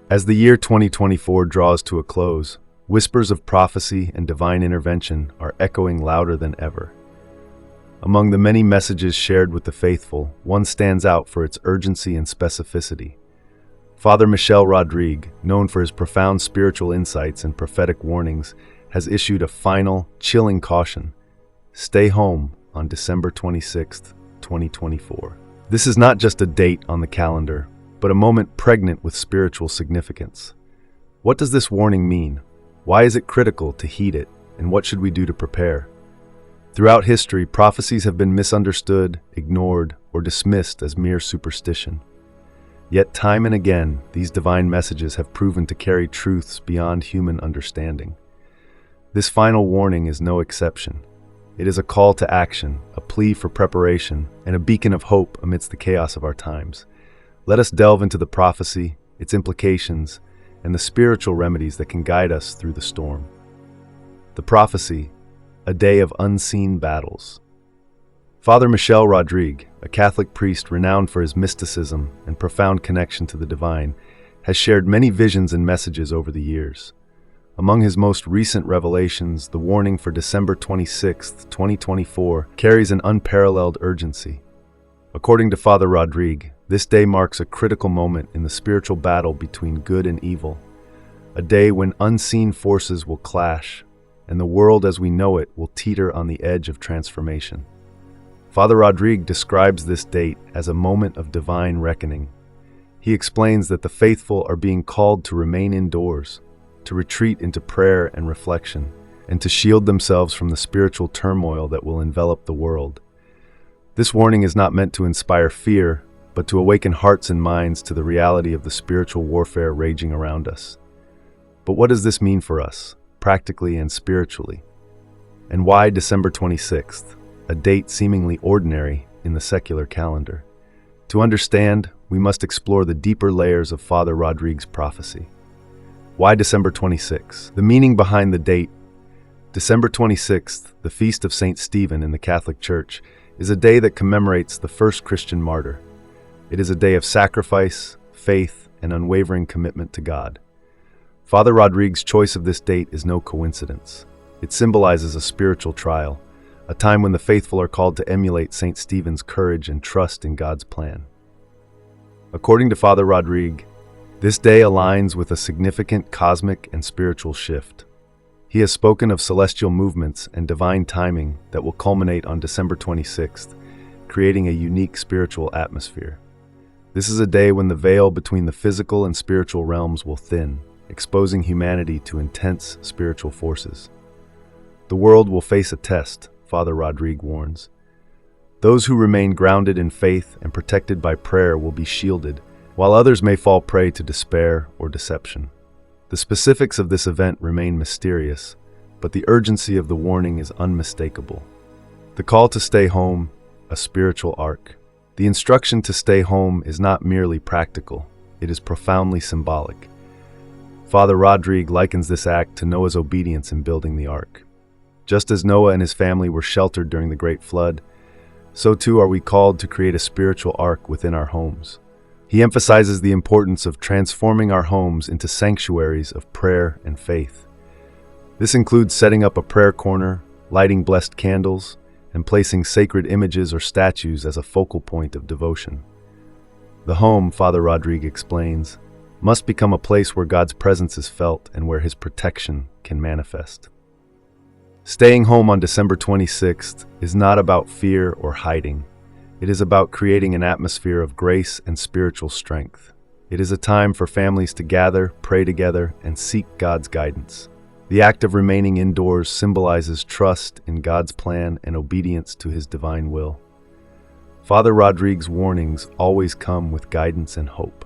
As the year 2024 draws to a close, whispers of prophecy and divine intervention are echoing louder than ever. Among the many messages shared with the faithful, one stands out for its urgency and specificity. Father Michel Rodrigue, known for his profound spiritual insights and prophetic warnings, has issued a final, chilling caution: stay home on December 26, 2024. This is not just a date on the calendar, but a moment pregnant with spiritual significance. What does this warning mean? Why is it critical to heed it, and what should we do to prepare? Throughout history, prophecies have been misunderstood, ignored, or dismissed as mere superstition. Yet time and again, these divine messages have proven to carry truths beyond human understanding. This final warning is no exception. It is a call to action, a plea for preparation, and a beacon of hope amidst the chaos of our times. Let us delve into the prophecy, its implications, and the spiritual remedies that can guide us through the storm. The prophecy, a day of unseen battles. Father Michel Rodrigue, a Catholic priest renowned for his mysticism and profound connection to the divine, has shared many visions and messages over the years. Among his most recent revelations, the warning for December 26, 2024, carries an unparalleled urgency. According to Father Rodrigue, this day marks a critical moment in the spiritual battle between good and evil, a day when unseen forces will clash, and the world as we know it will teeter on the edge of transformation. Father Rodrigue describes this date as a moment of divine reckoning. He explains that the faithful are being called to remain indoors, to retreat into prayer and reflection, and to shield themselves from the spiritual turmoil that will envelop the world. This warning is not meant to inspire fear, but to awaken hearts and minds to the reality of the spiritual warfare raging around us. But what does this mean for us, practically and spiritually? And why December 26th, a date seemingly ordinary in the secular calendar? To understand, we must explore the deeper layers of Father Rodrigue's prophecy. Why December 26th? The meaning behind the date. December 26th, the feast of Saint Stephen in the Catholic Church, is a day that commemorates the first Christian martyr. It is a day of sacrifice, faith, and unwavering commitment to God. Father Rodrigue's choice of this date is no coincidence. It symbolizes a spiritual trial, a time when the faithful are called to emulate Saint Stephen's courage and trust in God's plan. According to Father Rodrigue, this day aligns with a significant cosmic and spiritual shift. He has spoken of celestial movements and divine timing that will culminate on December 26th, creating a unique spiritual atmosphere. This is a day when the veil between the physical and spiritual realms will thin, exposing humanity to intense spiritual forces. The world will face a test, Father Rodrigue warns. Those who remain grounded in faith and protected by prayer will be shielded, while others may fall prey to despair or deception. The specifics of this event remain mysterious, but the urgency of the warning is unmistakable. The call to stay home, a spiritual arc. The instruction to stay home is not merely practical, it is profoundly symbolic. Father Rodrigue likens this act to Noah's obedience in building the ark. Just as Noah and his family were sheltered during the Great Flood, so too are we called to create a spiritual ark within our homes. He emphasizes the importance of transforming our homes into sanctuaries of prayer and faith. This includes setting up a prayer corner, lighting blessed candles, and placing sacred images or statues as a focal point of devotion. The home, Father Rodrigue explains, must become a place where God's presence is felt and where His protection can manifest. Staying home on December 26th is not about fear or hiding. It is about creating an atmosphere of grace and spiritual strength. It is a time for families to gather, pray together, and seek God's guidance. The act of remaining indoors symbolizes trust in God's plan and obedience to His divine will. Father Rodrigue's warnings always come with guidance and hope.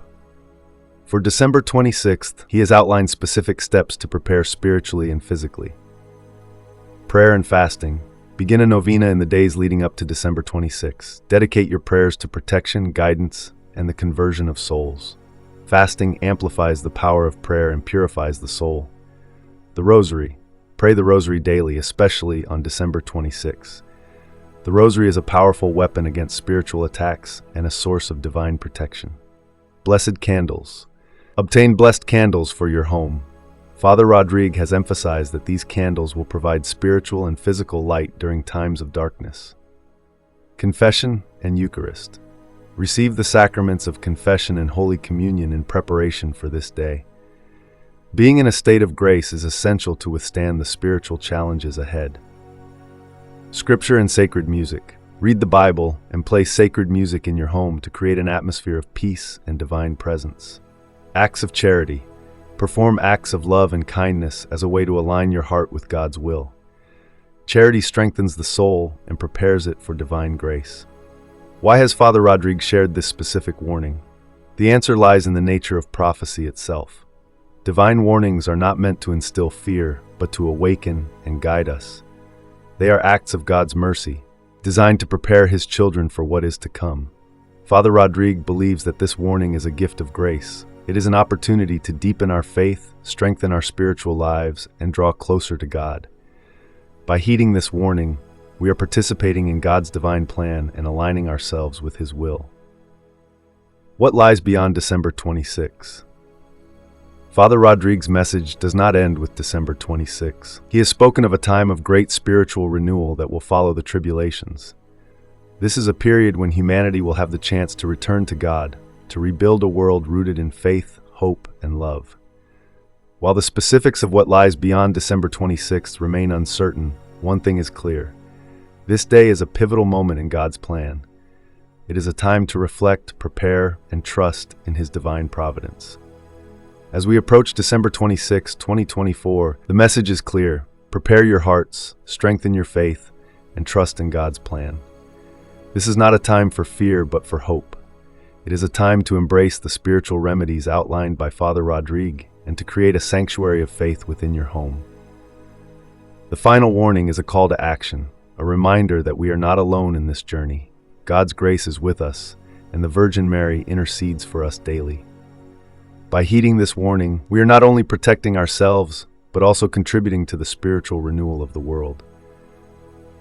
For December 26th, he has outlined specific steps to prepare spiritually and physically. Prayer and fasting. Begin a novena in the days leading up to December 26th. Dedicate your prayers to protection, guidance, and the conversion of souls. Fasting amplifies the power of prayer and purifies the soul. The Rosary. Pray the Rosary daily, especially on December 26th. The Rosary is a powerful weapon against spiritual attacks and a source of divine protection. Blessed candles. Obtain blessed candles for your home. Father Rodrigue has emphasized that these candles will provide spiritual and physical light during times of darkness. Confession and Eucharist. Receive the sacraments of confession and Holy Communion in preparation for this day. Being in a state of grace is essential to withstand the spiritual challenges ahead. Scripture and sacred music. Read the Bible and play sacred music in your home to create an atmosphere of peace and divine presence. Acts of charity. Perform acts of love and kindness as a way to align your heart with God's will. Charity strengthens the soul and prepares it for divine grace. Why has Father Rodrigue shared this specific warning? The answer lies in the nature of prophecy itself. Divine warnings are not meant to instill fear, but to awaken and guide us. They are acts of God's mercy, designed to prepare His children for what is to come. Father Rodrigue believes that this warning is a gift of grace. It is an opportunity to deepen our faith, strengthen our spiritual lives, and draw closer to God. By heeding this warning, we are participating in God's divine plan and aligning ourselves with His will. What lies beyond December 26? Father Rodrigue's message does not end with December 26. He has spoken of a time of great spiritual renewal that will follow the tribulations. This is a period when humanity will have the chance to return to God, to rebuild a world rooted in faith, hope, and love. While the specifics of what lies beyond December 26th remain uncertain, one thing is clear. This day is a pivotal moment in God's plan. It is a time to reflect, prepare, and trust in His divine providence. As we approach December 26, 2024, the message is clear. Prepare your hearts, strengthen your faith, and trust in God's plan. This is not a time for fear, but for hope. It is a time to embrace the spiritual remedies outlined by Father Rodrigue and to create a sanctuary of faith within your home. The final warning is a call to action, a reminder that we are not alone in this journey. God's grace is with us, and the Virgin Mary intercedes for us daily. By heeding this warning, we are not only protecting ourselves, but also contributing to the spiritual renewal of the world.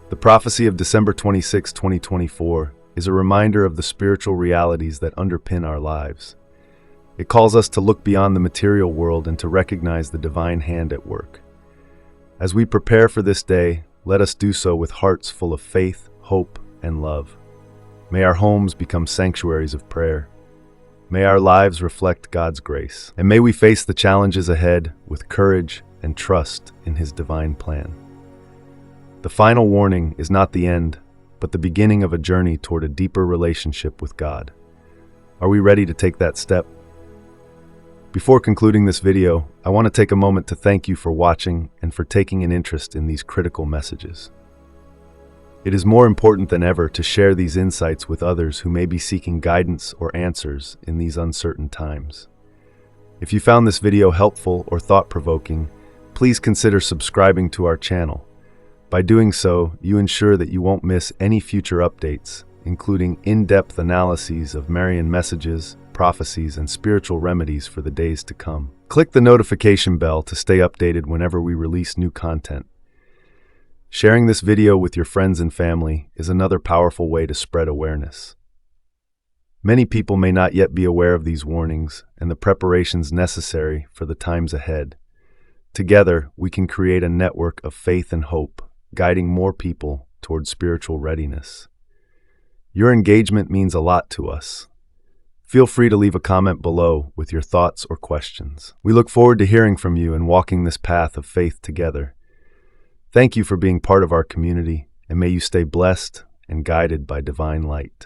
The prophecy of December 26, 2024 is a reminder of the spiritual realities that underpin our lives. It calls us to look beyond the material world and to recognize the divine hand at work. As we prepare for this day, let us do so with hearts full of faith, hope, and love. May our homes become sanctuaries of prayer. May our lives reflect God's grace, and may we face the challenges ahead with courage and trust in His divine plan. The final warning is not the end, but the beginning of a journey toward a deeper relationship with God. Are we ready to take that step? Before concluding this video, I want to take a moment to thank you for watching and for taking an interest in these critical messages. It is more important than ever to share these insights with others who may be seeking guidance or answers in these uncertain times. If you found this video helpful or thought-provoking, please consider subscribing to our channel. By doing so, you ensure that you won't miss any future updates, including in-depth analyses of Marian messages, prophecies, and spiritual remedies for the days to come. Click the notification bell to stay updated whenever we release new content. Sharing this video with your friends and family is another powerful way to spread awareness. Many people may not yet be aware of these warnings and the preparations necessary for the times ahead. Together, we can create a network of faith and hope, guiding more people toward spiritual readiness. Your engagement means a lot to us. Feel free to leave a comment below with your thoughts or questions. We look forward to hearing from you and walking this path of faith together. Thank you for being part of our community, and may you stay blessed and guided by divine light.